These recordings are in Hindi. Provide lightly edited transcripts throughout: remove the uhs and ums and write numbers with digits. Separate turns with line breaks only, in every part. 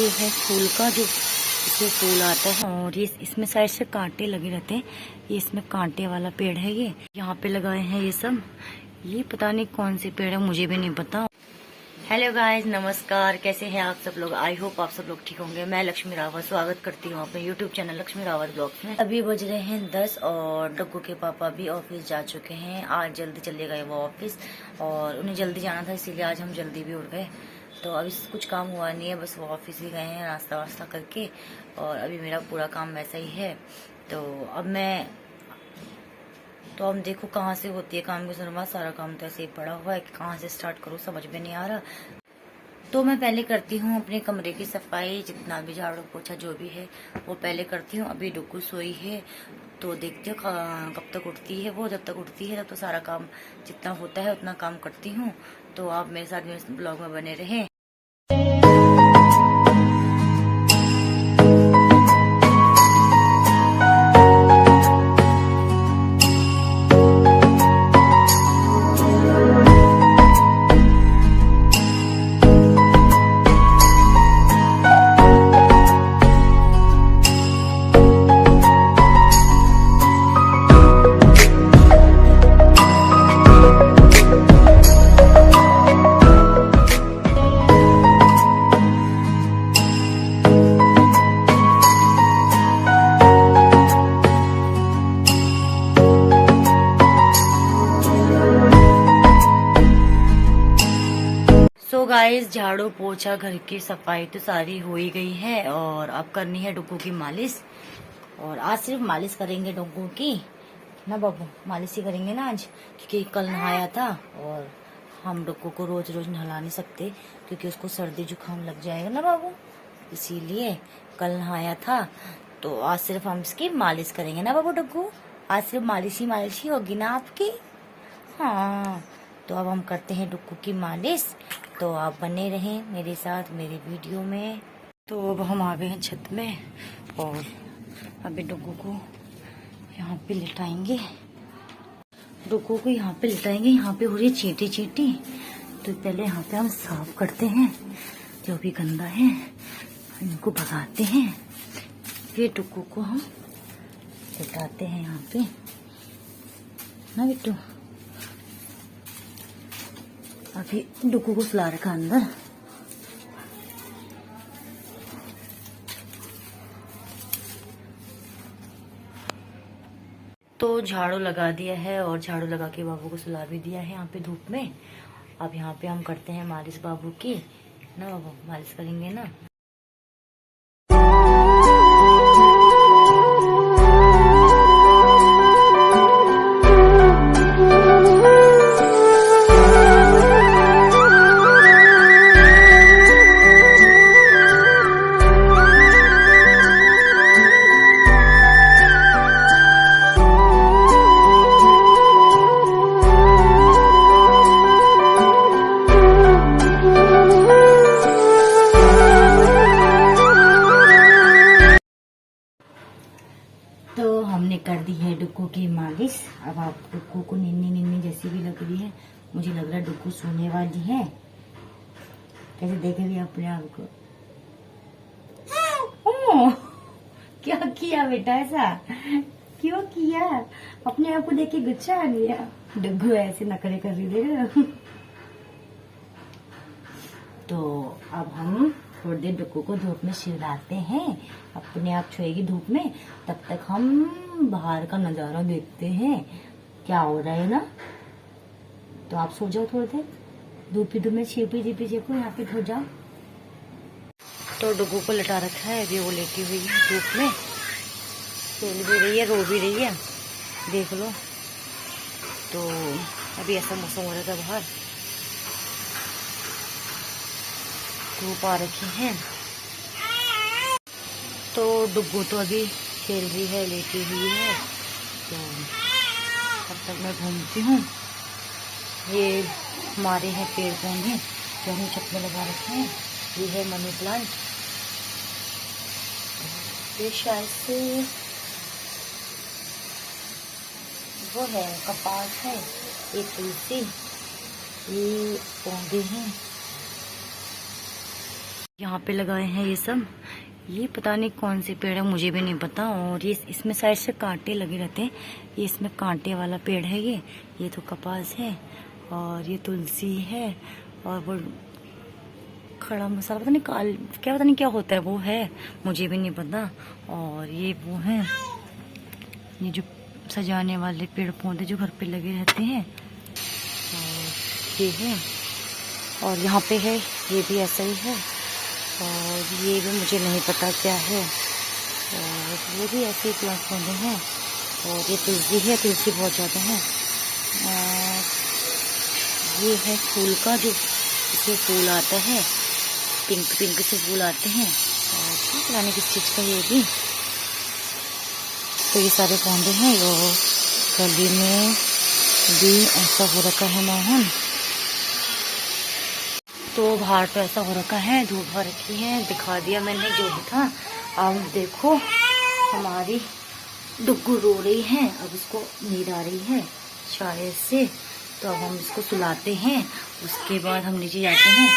ये है फूल का, जो इसमें फूल आता है और ये इसमें साइड से कांटे लगे रहते हैं। ये इसमें कांटे वाला पेड़ है। ये यहाँ पे लगाए हैं ये सब। ये पता नहीं कौन से पेड़ है, मुझे भी नहीं पता। हेलो गाइस, नमस्कार, कैसे हैं आप सब लोग। आई होप आप सब लोग ठीक होंगे। मैं लक्ष्मी रावत स्वागत करती हूँ अपने YouTube channel Lakshmi Rawat blogs में। अभी बज रहे हैं 10 और डग्गू के पापा भी ऑफिस जा चुके हैं। आज जल्दी चले गए वो ऑफिस और उन्हें जल्दी जाना था, इसीलिए आज हम जल्दी भी उठ गए। तो अभी कुछ काम हुआ नहीं है, बस वो ऑफिस ही गए हैं नाश्ता वास्ता करके। और अभी मेरा पूरा काम वैसा ही है। तो हम देखो कहाँ से होती है काम की शुरुआत। सारा काम तो ऐसे ही पड़ा हुआ है कि कहाँ से स्टार्ट करूँ समझ में नहीं आ रहा। तो मैं पहले करती हूँ अपने कमरे की सफाई, जितना भी झाड़ू पोछा जो भी है वो पहले करती हूँ। अभी डुग्गू सोई है तो देखती हूँ कब तक उठती है वो। जब तक उठती है तब तो सारा काम जितना होता है उतना काम करती हूँ। तो आप मेरे साथ मेरे ब्लॉग में बने रहें। तो गाइस, झाड़ू पोछा घर की सफाई तो सारी हो ही गई है और अब करनी है डुग्गू की मालिश। और आज सिर्फ मालिश करेंगे डुग्गू की ना बाबू, मालिश ही करेंगे ना आज, क्योंकि कल नहाया था और हम डुग्गू को रोज रोज नहला नहीं सकते क्योंकि उसको सर्दी जुकाम लग जाएगा ना बाबू, इसीलिए कल नहाया था। तो आज सिर्फ हम इसकी मालिश करेंगे ना बाबू डुग्गू। आज सिर्फ मालिश ही होगी ना आपकी। हाँ, तो अब हम करते हैं डुग्गू की मालिश। तो आप बने रहें मेरे साथ मेरे वीडियो में। तो अब हम आ गए हैं छत में और अभी डुग्गू को यहाँ पे लिटाएंगे। डुग्गू को यहाँ पे लिटाएंगे। यहाँ पे हो रही है चींटी चींटी, तो पहले यहाँ पे हम साफ करते हैं जो भी गंदा है, इनको भगाते हैं। फिर डुग्गू को हम लिटाते हैं यहाँ पे ना बिट्टू। अभी डुग्गू को सुला रखा अंदर। तो झाड़ू लगा दिया है और झाड़ू लगा के बाबू को सुला भी दिया है यहाँ पे धूप में। अब यहाँ पे हम करते हैं मालिश बाबू की ना बाबू, मालिश करेंगे ना। तो हमने कर दी है डुग्गू की मालिश। अब आप डुग्गू को निन्नी निन्नी जैसी भी लग रही है, मुझे लग रहा है डुग्गू सोने वाली है। कैसे देख रही है अपने आप को। ओह, क्या किया बेटा, ऐसा क्यों किया? अपने आप को देख के गुस्सा आ गया। डुग्गू ऐसे नखरे कर रही है। तो अब हम थोड़ी देर डुग्गू को धूप में सिलाते हैं, अपने आप छुएगी धूप में। तब तक हम बाहर का नजारा देखते हैं क्या हो रहा है ना। तो आप सो जाओ थोड़ी देर, धूप में छिपी छिपो यहाँ पे सो जाओ। तो डुग्गू को लटा रखा है, अभी वो लेटी हुई है धूप में, खेल भी रही है, रो भी रही है, देख लो। तो अभी ऐसा मौसम हो रहा था, बाहर धूप आ रखी है। तो डुग्गू तो अभी खेल रही है, लेटी हुई है। तो तब तक मैं घूमती हूँ। ये हमारे हैं पेड़ पौधे जो हमने छत में लगा रखे हैं। ये है मनी प्लांट, ये शायद से वो है कपास है, ये तुलसी, ये पौधे हैं। यहाँ पे लगाए हैं ये सब। ये पता नहीं कौन से पेड़ है, मुझे भी नहीं पता। और ये इसमें साइड से कांटे लगे रहते हैं। ये इसमें कांटे वाला पेड़ है। ये तो कपास है और ये तुलसी है और वो खड़ा मसाला पता नहीं पता नहीं क्या होता है वो है, मुझे भी नहीं पता। और ये वो है, ये जो सजाने वाले पेड़ पौधे जो घर पे लगे रहते हैं, और ये है। और यहाँ पे है, ये भी ऐसा ही है। और ये भी मुझे नहीं पता क्या है। और ये भी ऐसे ही प्लांट पौधे हैं। और ये तुलसी है, तुलसी बहुत ज़्यादा है। और ये है फूल का, जो इसमें फूल आता है, पिंक पिंक से फूल आते हैं। और पता नहीं किस चीज़ का ये भी। तो ये सारे पौधे हैं। और गली में भी ऐसा हो रखा है माहौल। तो बाहर तो ऐसा हो रखा है, धूप हो रखी है। दिखा दिया मैंने जो भी था। अब देखो हमारी डुग्गू रो रही है। अब इसको नींद आ रही है शायद से, तो अब हम इसको सुलाते हैं। उसके बाद हम नीचे जाते हैं,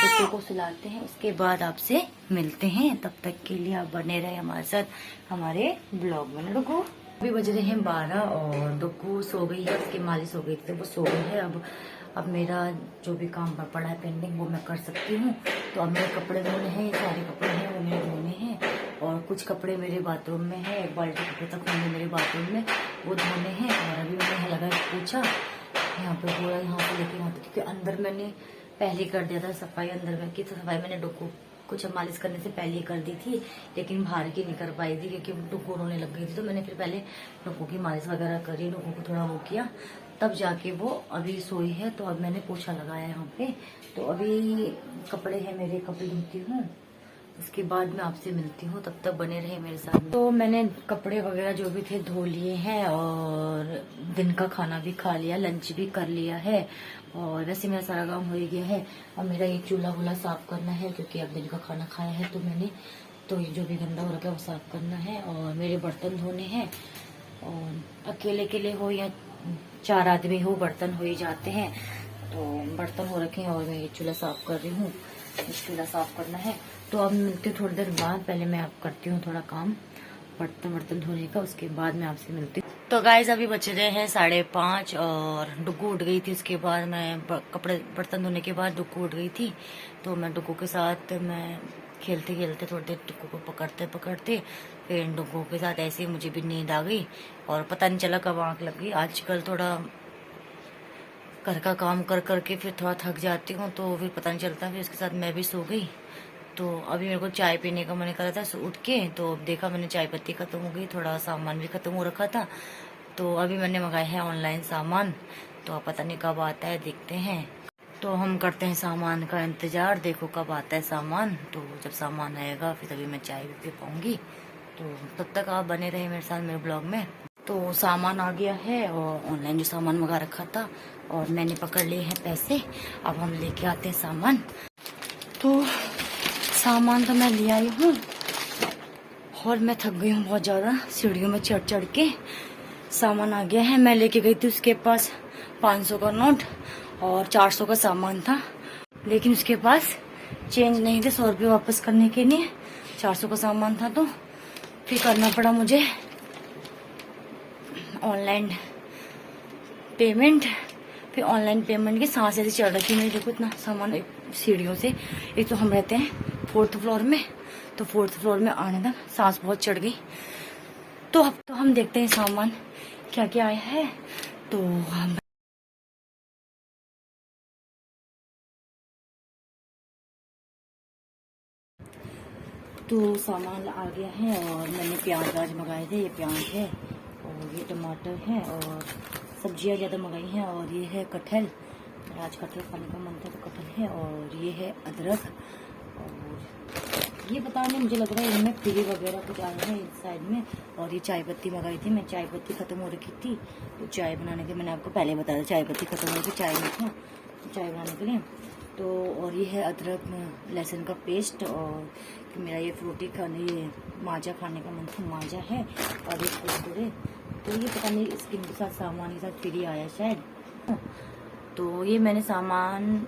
डुग्गू को सुलाते हैं। उसके बाद आपसे मिलते हैं। तब तक के लिए आप बने रहे हमारे साथ, हमारे ब्लॉग में। डुग्गू अभी बज रहे हैं 12 और डुग्गू सो गई है। उसकी मालिश हो गई थी तो वो सो गई है। अब मेरा जो भी काम पड़ा है पेंडिंग वो मैं कर सकती हूँ। तो अब मेरे कपड़े धोने हैं, ये सारे कपड़े हैं वो मेरे धोने हैं। और कुछ कपड़े मेरे बाथरूम में है, 1 बाल्टी कपड़े तक होंगे मेरे बाथरूम में, वो धोने हैं। और अभी मैंने लगा पूछा यहाँ पे पूरा, यहाँ पे लेके यहाँ पे, क्योंकि अंदर मैंने पहले कर दिया था सफाई। अंदर में की सफाई मैंने डुग्गू कुछ मालिश करने से पहले ही कर दी थी, लेकिन बाहर की नहीं कर पाई थी क्योंकि डुग्गू रोने लग गई थी। तो मैंने फिर पहले डुग्गू की मालिश वगैरह करी, डुग्गू को थोड़ा वो किया, तब जाके वो अभी सोई है। तो अब मैंने पोछा लगाया यहाँ पे। तो अभी कपड़े हैं मेरे, कपड़े धोती हूँ, उसके बाद मैं आपसे मिलती हूँ। तब तक बने रहे मेरे साथ। तो मैंने कपड़े वगैरह जो भी थे धो लिए हैं और दिन का खाना भी खा लिया, लंच भी कर लिया है। और वैसे मेरा सारा काम हो ही गया है। अब मेरा ये चूल्हा वूल्हा साफ करना है क्योंकि अब दिन का खाना खाया है तो मैंने, तो ये जो भी गंदा हो रखा है वो साफ करना है। और मेरे बर्तन धोने हैं। और अकेले के लिए हो या 4 आदमी हो, बर्तन हो ही जाते हैं। तो बर्तन हो रखे हैं और मैं ये चूल्हा साफ कर रही हूँ। चूल्हा साफ करना है। तो अब मिलती हूँ थोड़ी देर बाद। पहले मैं आप करती हूँ थोड़ा काम बर्तन धोने का, उसके बाद मैं आपसे मिलती हूँ। तो गाइस अभी बच रहे हैं 5:30 और डुग्गू उठ गई थी। उसके बाद मैं कपड़े बर्तन धोने के बाद डुग्गू उठ गई थी। तो मैं डुग्गू के साथ मैं खेलते खेलते थोड़ी देर डुग्गू को पकड़ते पकड़ते फिर डुग्गू के साथ ऐसे ही मुझे भी नींद आ गई और पता नहीं चला कब आँख लग गई। आजकल थोड़ा घर का काम कर करके फिर थोड़ा थक जाती हूँ तो फिर पता नहीं चलता। फिर उसके साथ मैं भी सो गई। तो अभी मेरे को चाय पीने का मन कर रहा था उठ के, तो देखा मैंने चाय पत्ती खत्म हो गई, थोड़ा सामान भी खत्म हो रखा था। तो अभी मैंने मंगाया है ऑनलाइन सामान, तो अब पता नहीं कब आता है, देखते हैं। तो हम करते हैं सामान का इंतजार, देखो कब आता है सामान। तो जब सामान आएगा फिर तभी मैं चाय भी पी पाऊंगी। तो तब तक आप बने रहे मेरे साथ मेरे ब्लॉग में। तो सामान आ गया है और ऑनलाइन जो सामान मंगा रखा था और मैंने पकड़ लिए हैं पैसे। अब हम लेके आते हैं सामान। तो सामान तो मैं ले आई हूँ और मैं थक गई हूँ बहुत ज़्यादा सीढ़ियों में चढ़ चढ़ के। सामान आ गया है। मैं लेके गई थी उसके पास 500 का नोट और 400 का सामान था, लेकिन उसके पास चेंज नहीं थे 100 रुपये वापस करने के लिए। 400 का सामान था तो फिर करना पड़ा मुझे ऑनलाइन पेमेंट। फिर ऑनलाइन पेमेंट की सांस ऐसी चढ़ रखी मेरी, देखो इतना सामान सीढ़ियों से। एक तो हम रहते हैं 4th फ्लोर में, तो 4th फ्लोर में आने तक सांस बहुत चढ़ गई। तो अब तो हम देखते हैं सामान क्या क्या आया है। तो हम सामान आ गया है और मैंने प्याज व्याज मंगाए थे। ये प्याज है और ये टमाटर है और सब्जियां ज़्यादा मंगाई हैं। और ये है कटहल, आज कटहल खाने का मन था तो कटहल है। और ये है अदरक। और ये पता नहीं, मुझे लग रहा है इनमें फ्री वगैरह कुछ आया है इस साइड में। और ये चाय पत्ती मंगाई थी मैं, चाय पत्ती खत्म हो रखी थी तो चाय बनाने के, मैंने आपको पहले बताया चाय पत्ती खत्म हो रही थी, चाय में था चाय बनाने के लिए। तो और ये है अदरक लहसुन का पेस्ट। और मेरा ये फ्रूटी खाने, ये माजा खाने का मन था, माजा है। और ये कुरकुरे, तो ये पता नहीं इसके साथ सामान के साथ फ्री आया शायद। तो ये मैंने सामान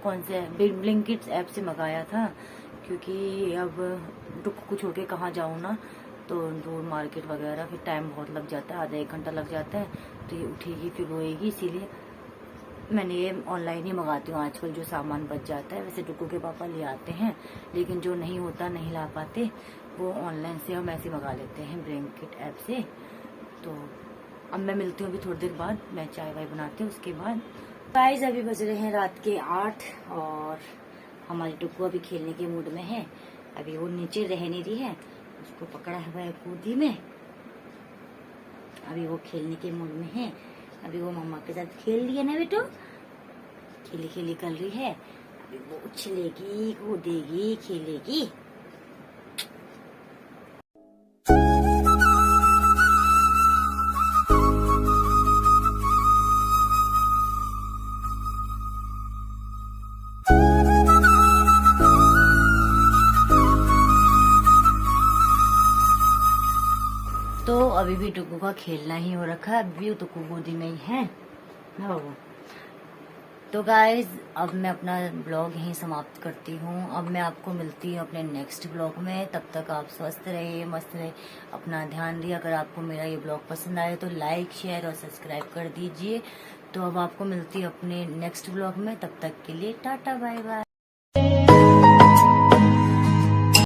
कौन से ब्लिंकिट ऐप से मंगाया था, क्योंकि अब डुक्कू को छोड़ के कहाँ जाऊँ ना, तो दूर मार्केट वगैरह, फिर टाइम बहुत लग जाता है, आधा 1 घंटा लग जाता है, तो ये उठेगी फिर रोएगी, इसीलिए मैंने ये ऑनलाइन ही मंगाती हूँ आजकल। जो सामान बच जाता है, वैसे डुक्कू के पापा ले आते हैं, लेकिन जो नहीं होता, नहीं ला पाते, वो ऑनलाइन से हम ऐसे मंगा लेते हैं ब्लिंकिट ऐप से। तो अब मैं मिलती हूँ अभी थोड़ी देर बाद, मैं चाय वाय बनाती हूँ उसके बाद। गाइस अभी बज रहे हैं रात के 8 और हमारी डुक्कू अभी खेलने के मूड में है। अभी वो नीचे रह नहीं रही है, उसको पकड़ा हुआ है गोदी में, अभी वो खेलने के मूड में है। अभी वो मम्मा के साथ खेल रही है ना बेटो, खेली खेली कर रही है। अभी वो उछलेगी, कूदेगी, खेलेगी। तो अभी भी डुक्कू का खेलना ही हो रखा है, अभी डुक्कू गोदी में ही है ना बाबू। तो गाइज अब मैं अपना ब्लॉग यहीं समाप्त करती हूँ। अब मैं आपको मिलती हूँ अपने नेक्स्ट ब्लॉग में। तब तक आप स्वस्थ रहिए, मस्त रहिए, अपना ध्यान दिए। अगर आपको मेरा ये ब्लॉग पसंद आए तो लाइक, शेयर और सब्सक्राइब कर दीजिए। तो अब आपको मिलती है अपने नेक्स्ट ब्लॉग में, तब तक के लिए टाटा बाय बाय।